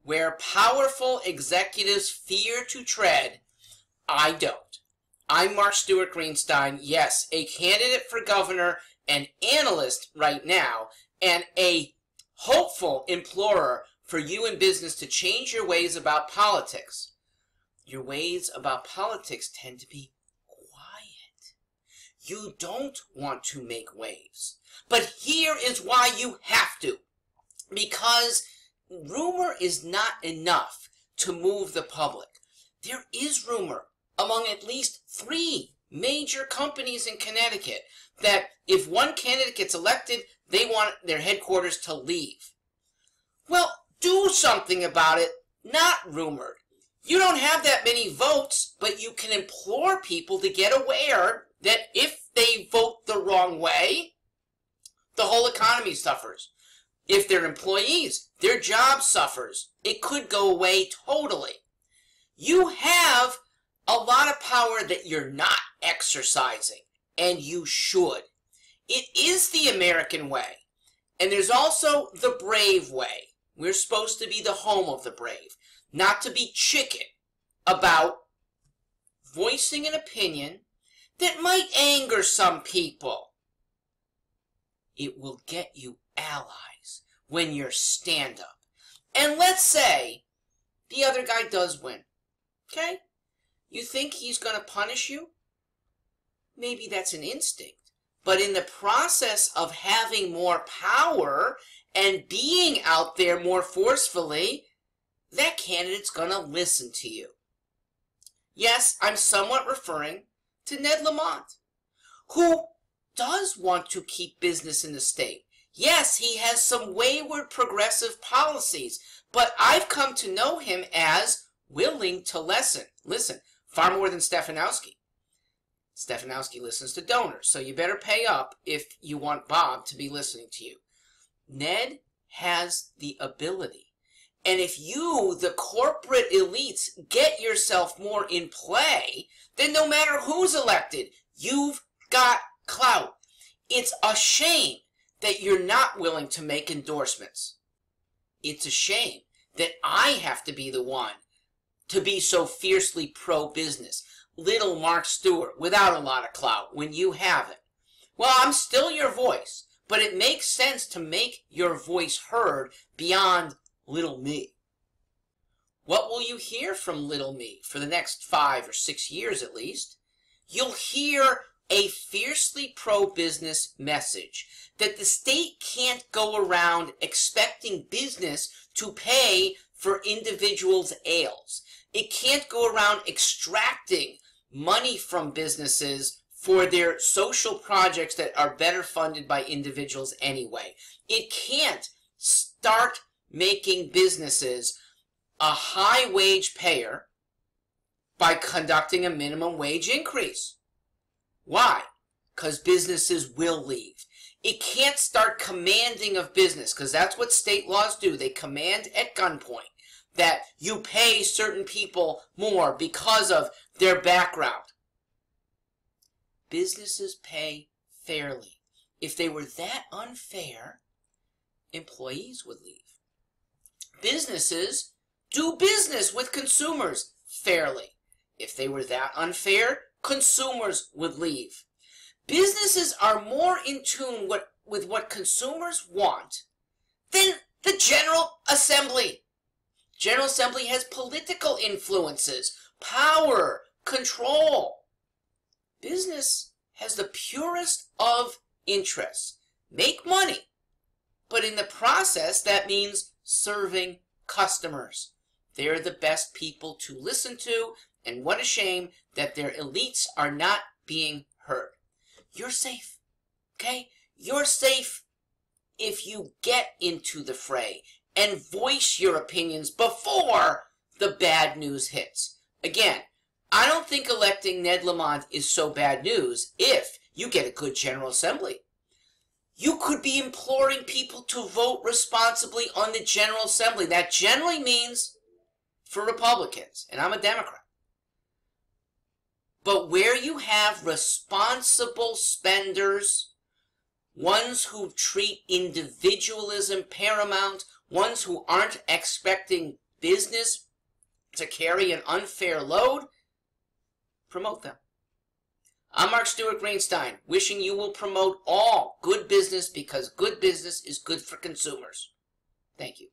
Where powerful executives fear to tread, I don't. I'm Mark Steewart Greenstein, yes, a candidate for governor, an analyst right now, and a hopeful implorer for you in business to change your ways about politics. Your ways about politics tend to be quiet. You don't want to make waves. But here is why you have to. Because rumor is not enough to move the public. There is rumor among at least 3 major companies in Connecticut that if one candidate gets elected, they want their headquarters to leave. Well, do something about it, not rumored. You don't have that many votes, but you can implore people to get aware that if they vote the wrong way, the whole economy suffers. If they're employees, their job suffers. It could go away totally. You have a lot of power that you're not exercising, and you should. It is the American way, and there's also the brave way. We're supposed to be the home of the brave, not to be chicken about voicing an opinion that might anger some people. It will get you allies when you're stand-up. And let's say the other guy does win, okay? You think he's going to punish you? Maybe that's an instinct. But in the process of having more power and being out there more forcefully, that candidate's going to listen to you. Yes, I'm somewhat referring to Ned Lamont, who does want to keep business in the state. Yes, he has some wayward progressive policies, but I've come to know him as willing to listen, far more than Stefanowski. Stefanowski listens to donors, so you better pay up if you want Bob to be listening to you. Ned has the ability. And if you, the corporate elites, get yourself more in play, then no matter who's elected, you've got clout. It's a shame that you're not willing to make endorsements. It's a shame that I have to be the one to be so fiercely pro-business. Little Mark Stewart without a lot of clout when you have it. Well, I'm still your voice, but it makes sense to make your voice heard beyond little me. What will you hear from little me for the next 5 or 6 years at least? You'll hear a fiercely pro-business message that the state can't go around expecting business to pay for individuals' ails. It can't go around extracting money from businesses for their social projects that are better funded by individuals anyway. It can't start making businesses a high wage payer by conducting a minimum wage increase. Why? Because businesses will leave. It can't start commanding of business, because that's what state laws do. They command at gunpoint that you pay certain people more because of their background. Businesses pay fairly. If they were that unfair, employees would leave. Businesses do business with consumers fairly. If they were that unfair, consumers would leave. Businesses are more in tune with what consumers want than the General Assembly. General Assembly has political influences, power, control. Business has the purest of interests. Make money. But in the process, that means serving customers. They're the best people to listen to, and what a shame that their elites are not being heard. You're safe, okay? You're safe if you get into the fray and voice your opinions before the bad news hits. Again, I don't think electing Ned Lamont is so bad news if you get a good General Assembly. You could be imploring people to vote responsibly on the General Assembly. That generally means for Republicans, and I'm a Democrat. But where you have responsible spenders, ones who treat individualism paramount, ones who aren't expecting business to carry an unfair load, promote them. I'm Mark Steewart Greenstein, wishing you will promote all good business because good business is good for consumers. Thank you.